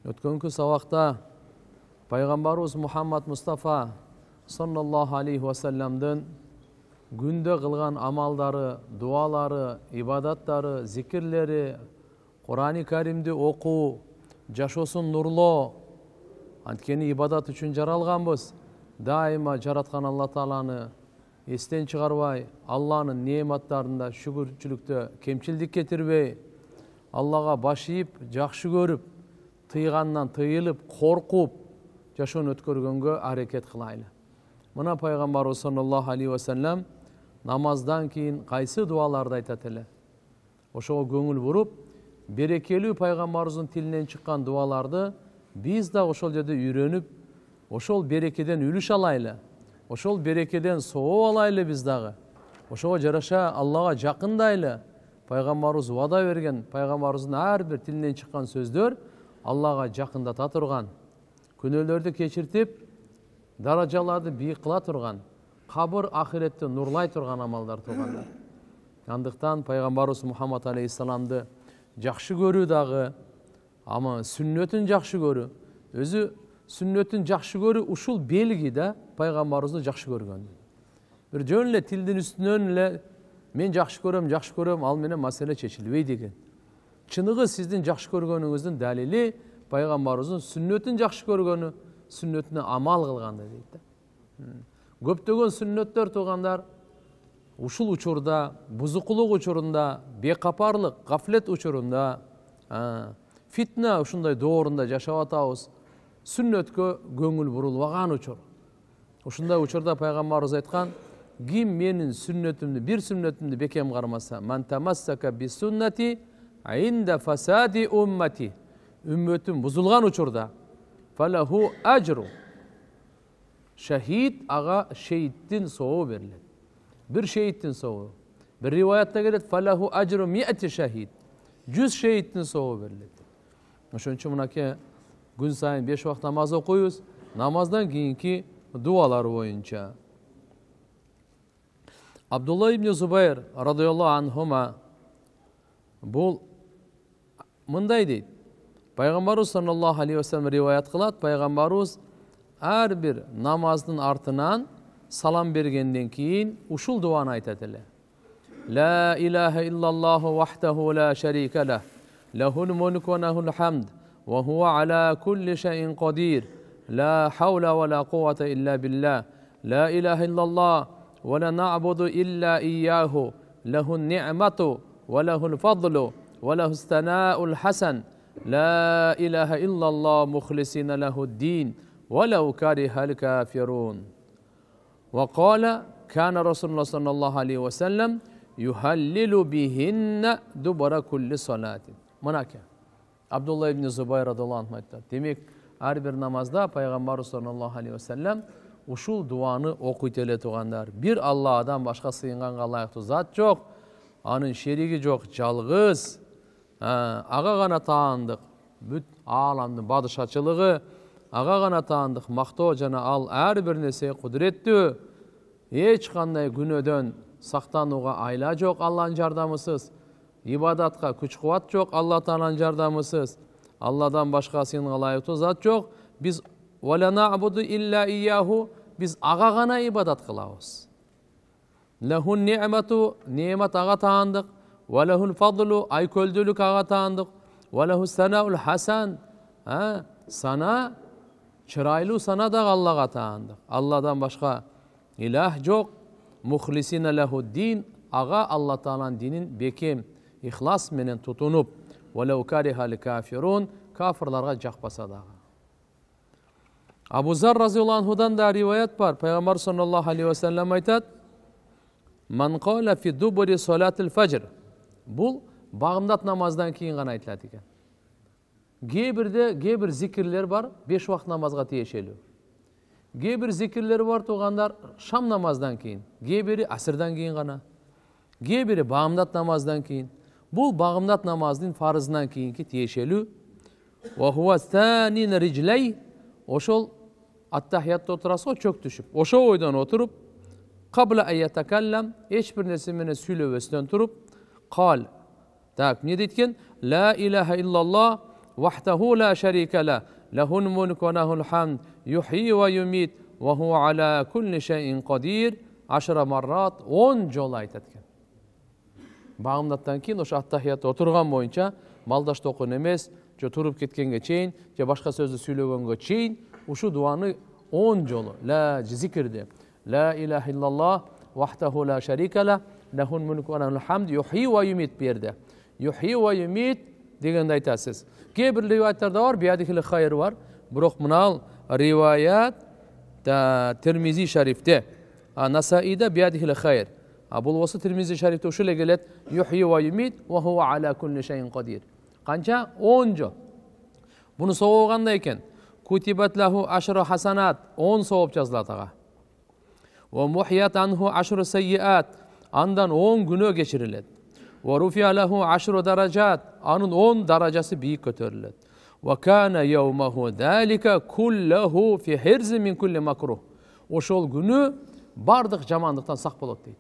Өткөнкү сабакта пайгамбарыбыз Мухаммад Мустафа саллаллаху алейхи ва салламдын күндө кылган амалдары, дуалары, ибадаттары, зикирлери, Кур'ан-ы Каримди окуу, жашоосун нурлоо, анткени ибадат үчүн жаралганбыз. Дайыма жараткан Алла Тааланы эстен чыгарбай, Алланын неаматтарында шүгүрчүлүктө кемчилдик кетирбей, Аллага баш ийип, жакшы көрүп, тыйгандан тыйылып, коркуп жашоону өткөргөнгө аракет кылайлы. Мына пайгамбарыбыз саллаллаху алейхи ва саллам намаздан кийин кайсы дуаларды айтат эле? Ошого көңүл буруп, берекелүү пайгамбарыбыздын тилинен чыккан дуаларды биз да ошол жерде үйрөнүп, ошол берекеден үлүш алайлы. Ошол берекеден соо алайлы биз дагы. Ошого жараша Аллага жакындайлы. Пайгамбарыбыз вада берген, пайгамбарыбыздын ар бир тилинен чыккан сөздөр Аллага жакындата турган, күнөөлөрдү кечиртип, даражаларды бийик кыла турган, кабыр ахиретти нурлай турган амалдар туугандар. Андыктан пайгамбарыбыз Мухаммад алейхиссаламды жакшы көрүү дагы, ама сүннөтүн жакшы көрүү, өзү сүннөтүн жакшы көрүү ушул белги да пайгамбарыбызды жакшы көргөн. Бир жөн эле тилдин үстүнөн эле мен жакшы көрөм, ал менен маселе чечилбей деген. Чыныгы сиздин жакшы көргөнүңүздүн далили пайгамбарыбыздын сүннөтүн жакшы көргөнү, сүннөтүнө амал кылганда дейт да. Көптөгөн сүннөттөр туугандар ушул учурда, бузукулук учурунда, бекапарлык, гафлет учурунда, фитна ушундай доорунда жашап атабыз. Сүннөткө көңүл бурулбаган учур. Ушундай учурда пайгамбарыбыз айткан: ким менин сүннөтүмдү, бир сүннөтүмдү бекем кармаса, ман тамассака би суннати инда фасади уммати, үммөтүм бузулган учурда, фалаху ажру, шахид, ага шейиттин сообу берилет. Бир шейиттин сообу. Бир риваятта келет: фалаху ажру миати шахид, 100 шейиттин сообу берилет. Ошон үчүн мынакей күн сайын 5 убакыт намаз окуйбуз, намаздан кийинки дуалар боюнча. Абдулла ибн Зубайр радыйаллаху анхума бул мындай дейт: пайгамбарыбыз саллаллаху алейхи ва саллам риваят кылат, пайгамбарыбыз ар бир намаздын артынан салам бергенден кийин ушул дуаны айтат эле: ла илаха иллаллаху вахдаху ла шарика лах, лахул мулку ва лахул хамд, ва хува аля кулли шайин кадир, ла хаула ва ла куввата илля билlah, ла илаха иллаллах ва ла на'буду илля iyyahu, лаху ни'мату ва лахул фадлу ва лаху станаул хасан, لا إله إلا الله مخلصين له الدين ولو كره الكافرون. وقال كان رسول الله صلى الله عليه وسلم يهلل بهن دبر كل صلاة. Manaka Abdullah ibn Zubayr radıyallahu anh aytadi. Demek her bir namazda Peygamber sallallahu aleyhi ve sellem uşul duanı okuyt ele tugandar. Bir Allah'dan başka sığınganга layıktуу zat жоқ, анын шериги жоқ, жалгыз. Ага гана таандык, бүт ааламдын бадышачылыгы, ага гана таандык, мактоо жана ал ар бир нерсе кудуреттүү. Эч кандай күнөөдөн сактанууга айла жок Алланын жардамысыз. Ибадатка күч кубат жок Алла Тааланын жардамысыз. Алладан башка сыйынга ылайыктуу зат жок. Биз вала на'буду илля iyyahu, биз ага гана ибадат кылабыз. Лаху ни'мату, неамат ага таандык. Валахул фадлу, айкөлдүүлүк ага таандык. Валаху санаул хасан, сана, чырайлуу сана да Аллага таандык. Алладан башка илах жок. Мухлисина лаху дин, ага Алла Тааланын динин бекем, ихлас менен тутунуп. Валау карихал кафирун, кафирларга жакпаса дагы. Абу Зар разыйаллаху анхудан да риваят бар. Пайгамбар саллаллаху алейхи ва саллям айтат: ман кала фи дубури салатил фажр. Бул багымдат намаздан кийин гана айтылат экен. Кээ бир зикирлер бар 5 убакыт намазга тиешелүү. Кээ бир зикирлер бар туугандар шам намаздан кийин, кээ бири асырдан кийин гана, кээ бири багымдат намаздан кийин. Бул багымдат намаздын фарызынан кийинки тиешелүү. Ва хува станин риджлай, ошол аттахиятта отурасыз го, чөк түшүп, ошол ойдон отуруп, кабла аятакаллам, эч бир нерсе менен сүйлөбөстөн туруп, قال так не дейткен: لا إله إلا الله وحده لا شريك له له الملك وله الحمد يحيي ويميت وهو على كل شيء قدير 10 مرات 10 жолу айтат экен. Багымдаттан кийин ошо аттахиятта отурган боюнча малдашты окуган эмес, же туруп кеткенге чейин, же башка сөздү сүйлөгөнгө чейин ушу дуаны 10 жолу ла зикирди. لا إله إلا الله وحده لا شريك له له الملك وله الحمد يحيي ويميت берди. يحيي ويميت дегенди айтасыз. Кээ бир риваяттарда бар, биядихил хайр бар. Бирок мына риваят Тирмизи шарифте, Насаида биядихил хайр. Бул болсо Тирмизи шарифте ушул эле келет. يحيي ويميت وهو على كل شيء قدير. Канча? 10 жол. Буну соогандай экен. Кутибат лаху ашру хасанат, 10 сооп жазылат ага. ومحيت عنه 10 سيئات, андан 10 күнөө кечирилет. ورفع له 10 درجات, анын 10 даражасы бийик көтөрүлөт. وكان يومه ذلك كله في حرز من كل مكروه. Ошол күнү бардык жамандыктан сак болот дейт.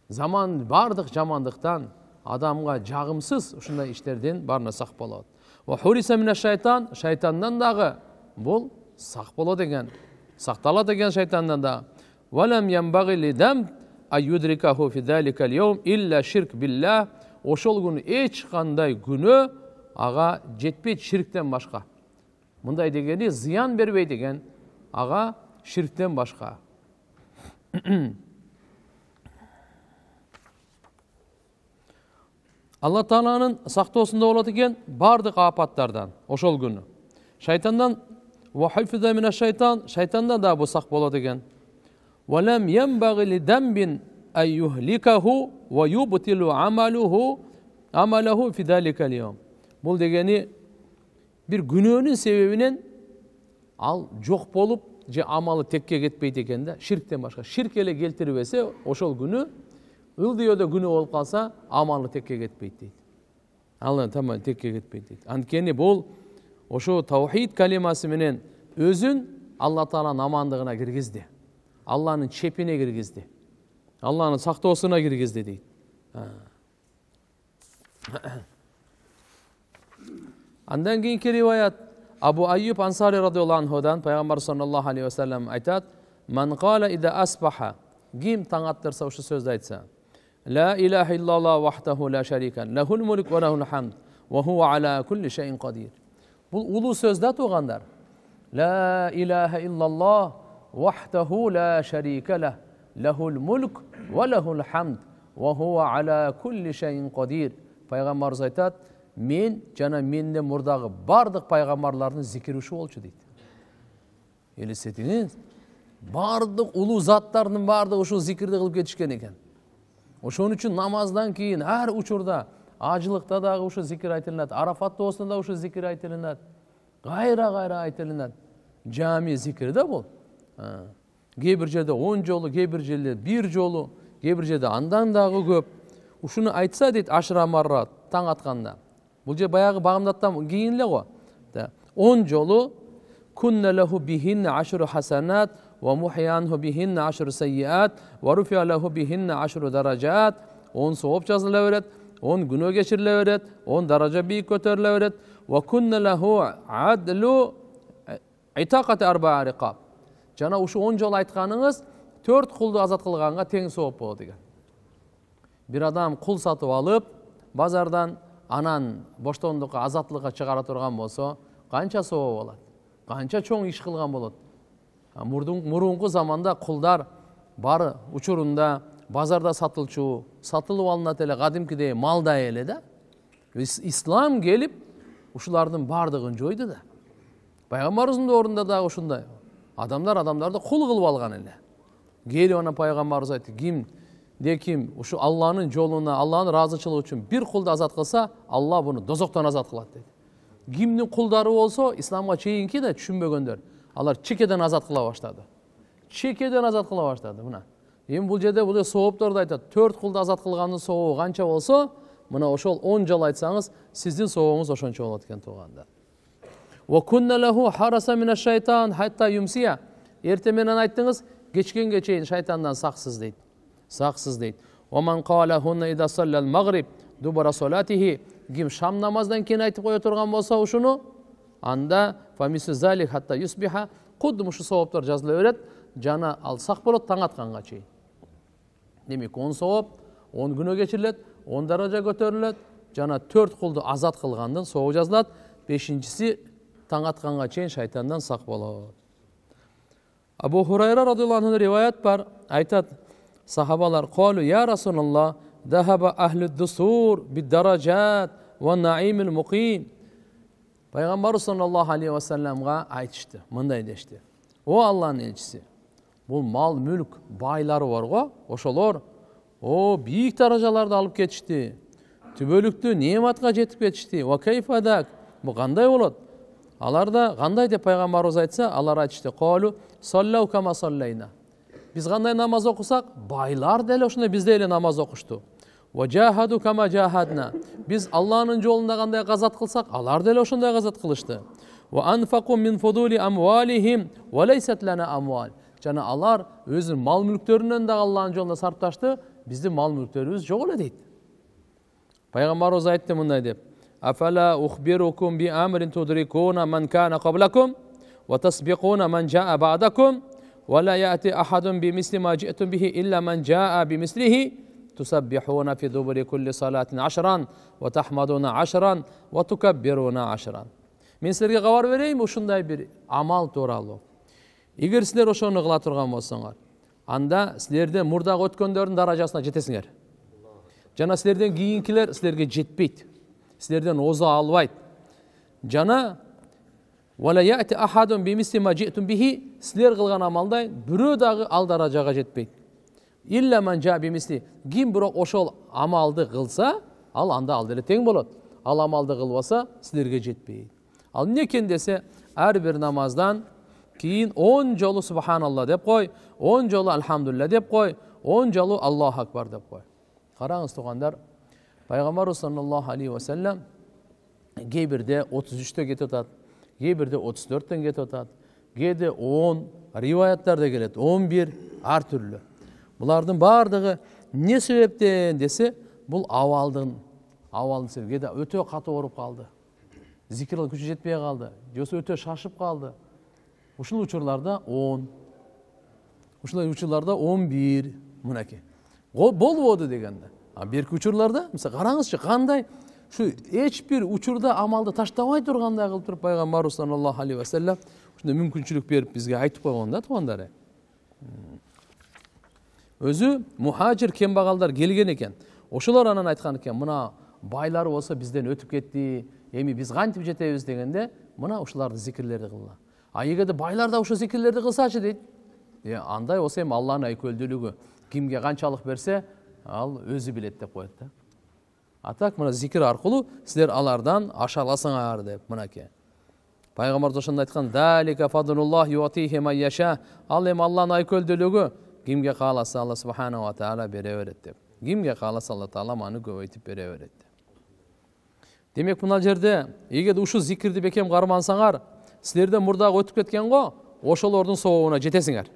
Заман бардык жамандыктан, адамга жагымсыз ушундай иштерден барына сак болот. وحرس من الشيطان, шайтандан дагы бул сак болот деген. Сакталат деген шайтандан да. وَلَمْ يَنْبَغِي لِدَمْ أَيُّدْرِكَهُ فِي ذَلِكَ الْيَوْمِ إِلَّا شِرْكْ بِاللَّهِ. Ошол күнү эч кандай күнөө ага жетпейт ширктен башка. Мындай дегени зыян бербей деген ага ширктен башка. Алла Тааланын сактоосунда болот экен бардык апаттардан ошол күнү. Шайтандан وحفظ من الشيطان, шайтандан да бул сак болот экен. ولم ينبغي لذنب أن يهلكه ويبطل عمله في ذلك اليوم. Бул дегени бир күнөөнүн себебинен ал жок болуп же амалы текке кетпейт экен да, ширктен башка. Ширк эле келтирбесе ошол күнү ылдыйодо күнөө болуп калса амалы текке кетпейт дейт. Ал тамам текке кетпейт дейт. Анткени бул ошо таухид калимасы менен өзүн Алла Тааланын амандыгына киргизди. Алланын чепине киргизди. Алланын сактоосуна киргизди дейт. Андан кийинки риваят Абу Айюб Ансари радиаллаху анхудан пайгамбар саллаллаху алейхи ва саллям айтат: "Ман кала ида асбаха", ким таң аттырса ушу сөздү айтса, "Ла илаха иллаллах вахтаху ла шарика лахул мулк ва лахул хамд ва хува ала кулли шайин кадир". Бул улуу сөз да тугандар. Ла илаха иллаллах вахтаху ла шарика лах лахул мулк ва лахул хамд ва хува ала кулли шайин кадир. Пайгамбарыбыз айтат: "Мен жана менден мурдагы бардык пайгамбарлардын зикири ушу болчу" дейт. Элестетиңиз, бардык улуу заттардын бардыгы ушул зикирди кылып кетишкен экен. Ошон үчүн намаздан кийин ар учурда, ажылыкта дагы ушул зикир айтылат, Арафат тоосунда ушул зикир айтылат, кайра айтылат. Жами зикири да бул. Кээ бир жерде 10 жолу, кээ бир жерде 1 жолу, кээ бир жерде андан дагы көп. Ушуну айтса дейт ашра маррат таң атканда. Бул же баягы багымдаттан кийин эле го. 10 жолу kunna lahu bihinna 10 hasanat wa muhiya anhu bihinna 10 sayyiat wa rufi'a lahu bihinna 10 darajat. 10 sooп жазыла берет, 10 күнөө кечириле берет, 10 даража бийик көтөрүлө берет. Wa kunna lahu adlu itaqati 4 riqab. Жана ушу 10 жолу айтканыңыз 4 кулду азат кылганга тең сооп болот экен. Бир адам кул сатып алып, базардан анан боштондукка, азатлыкка чыгара турган болсо, канча сооп болот? Канча чоң иш кылган болот? Мурунку заманда кулдар бар учурунда базарда сатылчу, сатылып алынат эле, кадимкидей малдай эле да. Ислам келип, ушулардын бардыгын жойду да. Пайгамбарыбыздын доорунда дагы ушундай. Адамдарды кул кылып алган эле. Келип ана пайгамбарыбыз айтты: "Ким ушу Алланын жолуна, Алланын ыраазычылыгы үчүн бир кулду азат кылса, Алла буну дозоктон азат кылат" деди. Кимдин кулдары болсо, исламга чейинки да түшүнбөгөндөр, алар чекеден азат кыла баштады. Чекеден азат кыла баштады мына. Эми бул жерде бул соопторду айтат. 4 кулду азат кылгандын сообу канча болсо, мына ошол 10 жол айтсаңыз, сиздин сообуңуз ошончо болот экен тугандар. Wa kunna lahu harasa min ash-shaytan hatta yumsiya. Эрте менен айттыңыз, кечкенге чейин шайтандан саксыз дейт. Саксыз дейт. Wa man qala hunna idha salla al-maghrib dubara salatihi ким шам намаздан кейін айтып қоя тұрған болса ушуну, анда фамису залик хатта юсбиха, кудду ушу саваптар жазыла берет, жана ал сак болот таң атканга чейин. Демек 10 савап, 10 күнөө кечирилет, 10 даража көтөрүлөт, жана 4 кулду азат кылгандын сообу жазылат. 5-инчиси таң атканга чейин шайтандан сак болот. Абу Хурайра радыйаллаху анху риваят бар, айтат сахабалар: "Қалу я Расулаллах, дахаба ахлу дусур бид-даражат ва наимил муқим." Пайгамбар саллаллаху алейхи ва салламга айтышты, мындай дешти: "О Аллахтын элчиси, бул мал мүлк байлары бар го, ошолор бийик даражаларды алып кетишти. Түбөлүктүү нематка жетип кетишти. Ва кайфадак, бу кандай болот?" Алар да кандай деп пайгамбарыбыз айтса, алар айтышты: "Қалу саллау кама саллайна." Биз кандай намаз окусак, байлар деле ошондой бизде эле намаз окушту. "Ва жахаду кама жахадна." Биз Аллахтын жолунда кандай газат кылсак, алар деле ошондой газат кылышты. "Ва анфaqu min fuduli amwalihim wa laysat lana amwal." Жана алар өзүнүн мал мүлктөрүнөн да Аллахтын жолунда сарпташты, биздин мал мүлктөрүбүз жок эле дейт. Пайгамбарыбыз айтты мындай деп: "Афала ухбирукум би амрин тудрикуна ман кана qaблакум ва тасбиқуна ман жаа баъдакум ва ла яъти ахадун бимисли ма жиътум бихи илля ман жаа бимислихи тусаббихуна фи дубури кулли салатин 10 ва тахмадуна 10 ва тукаббируна 10." Мен силерге кабар берейин ушундай бир амал тууралуу. Эгер силер ошону кыла турган болсоңор, анда силерден мурдагы өткөндөрдүн даражасына жетесиңер. Жана силерден кийинкилер силерге жетпейт. Силерден оза албайт. Жана вала яти ахадун бимисли ма жиътум бихи, силер кылган амалдай бирөө дагы ал даражага жетпейт. Илля ман жаа бимисли, ким бирок ошол амалды кылса, ал анда ал деле тең болот. Ал амалды кылбаса, силерге жетпейт. Ал эмне экен десе, ар бир намаздан кийин 10 жолу субханалла деп кой, 10 жолу алхамдулилля деп кой, 10 жолу Аллаху акбар деп кой. Караңыз тугандар, Пайгамбар саллаллаху алейхи ва саллям кээ бирде 33-тө кетип атат, кээ бирде 34-төн кетип атат, кээде 10, риваяттарда келет 11, ар түрлүү. Булардын бардыгы эмне себептен десе, бул абалдын себеби. Кээде өтө катуу ооруп калды, зикирге күчү жетпей калды, жосу өтө шашып калды. Ушул учурларда 10, ушул учурларда 11 мынакей. Болбоду дегенде. А берки учурларда, мисалы караңызчы, кандай ушу эч бир учурда амалды таштабай тургандай кылып туруп Пайгамбарыбыз саллаллаху алейхи ва саллям ушундай мүмкүнчүлүк берип бизге айтып койгон да туугандар. Өзү мухажир кембагалдар келген экен. Ошолор анан айткан экен, мына байлар болсо бизден өтүп кетти, эми биз кантип жетебиз дегенде, мына ушуларды зикирлерди кылла. А эгерде байлар да ушул зикирлерди кылсачы дейт. Андай болсо эми Аллахтын айкөлдүүлүгү кимге канчалык берсе, ал өзү билет деп коет да. Атак мына зикир аркылуу силер алардан аша аласыңар деп мынакей. Пайгамбар ошондой айткан: "Далика фадлуллах юатихи ман яша." Ал эми Аллахтын айкөлдүүлүгү кимге кааласа Алла субханаху ва таала бере берет деп. Кимге кааласа Алла таала маны көбөйтүп бере берет деп. Демек мына жерде эгерде ушул зикирди бекем кармансаңар, силерден мурдагы өтүп кеткен го, ошолордун сообуна жетесиңер.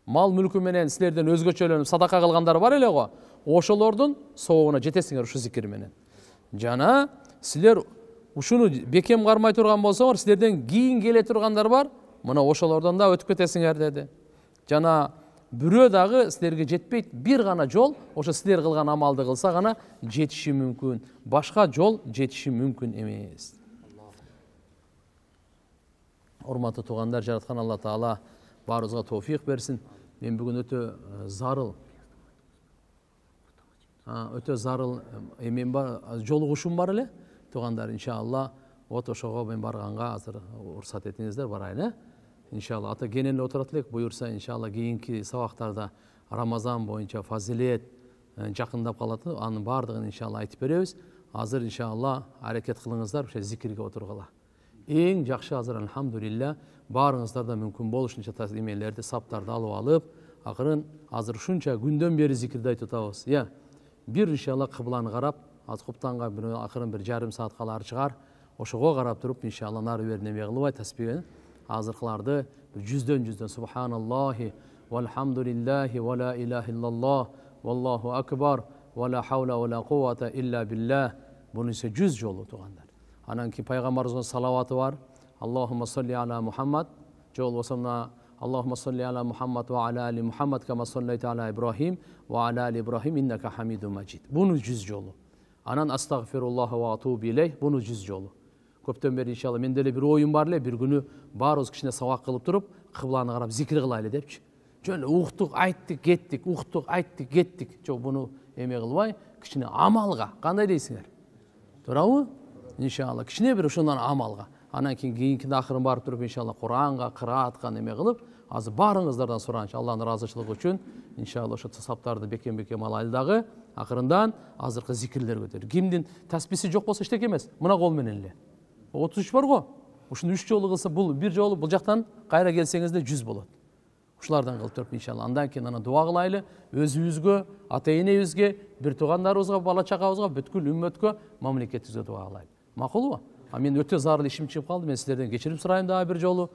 Мал мүлкү менен силерден өзгөчөлөнүп садака кылгандар бар эле го, ошолордун сообуна жетесиңер ушу зикир менен. Жана силер ушуну бекем кармай турган болсоңор, силерден кийин келе тургандар бар, мына ошолордон да өтүп кетесиңер деди. Жана бирөө дагы силерге жетпейт, бир гана жол, ошо силер кылган амалды кылса гана жетиши мүмкүн. Башка жол жетиши мүмкүн эмес. Урматтуу туугандар, жараткан Алла таала баарыбызга тоофик берсин. Мен бүгүн өтө зарыл эмен бар, жолугушум бар эле. Туугандар, иншалла, ошого мен барганга азыр уруксат этиңиздер, барайын. Иншалла, ата кенен эле отурат элек, буюрса иншалла кийинки сабактарда Рамазан боюнча фазилет жакындап калат, анын бардыгын иншалла айтып беребиз. Азыр иншалла аракет кылыңыздар, ошо зикирге отургула. Эң жакшы азыр алхамдулилля баарыңыздарда мүмкүн болушунча эмелерди, саптарды алып, акырын азыр ушунча күндөн бери зикирди айтып атабыз. Бир иншалла кыбланы карап, аз куптанга акырын бир жарым саат калар чыгар. Ошого карап туруп иншалла нары бери неме кылбай тасбih азыркыларды жүздөн субханаллахи валхамдулиллахи ва ла илаха иллаллах валлаху акбар ва ла хаула ва ла куввата илля биллах Bunu ise 100 жолу туғандар. Анан кейін пайғамбарымыздың салаваты бар. Аллахумма салли ала Мухаммад. Жол болсамна Аллахумма салли ала Мухаммад ва ала али Мухаммад кама саллайта ала Ибрахим ва ала али Ибрахим иннака хамиду маджид. Bunu 100 жолу. Анан астагфируллаха ва атубу илейх. Bunu 100 жолу. Көптен бері иншалла менде бір ойым бар эле, бір күні барыбыз кичине сабак кылып туруп, кыбланы карап зикир кылайлы депчи. Жөн уктук, айттык, кеттик, уктук, айттык, кеттик. Жок, буну эме кылбай, кичине амалга. Кандай дейсиңер? Туурабы? Иншалла кичине бир ошондон амалга. Анан кийинкinde акырын барып туруп иншалла Куранга, кыраатка эме кылып, азыр баарыңыздардан суранчы Алланын ыраазычылыгы үчүн иншалла ошо саптарды бекем алайлы дагы. Акырындан азыркы зикирлер көтөр. Кимдин тасписи жок болсо эчтеке эмес. Мына кол менен эле. 33 бар го. Ушуну 3 жолу кылса, бул 1 жолу бул жактан кайра келсеңизде 100 болот. Ушулардан кылып туруп иншалла. Андан кийин аны дуа кылайлы, өзүбүзгө, ата-энебизге, бир туугандарыбызга, бала чагабызга, бүткүл үммөткө, мамлекетибизге дуа кылайлы. Макулбу? Мен өтө зарыл ишим чыгып калды. Мен силерден кечирим сурайм дагы бир жолу.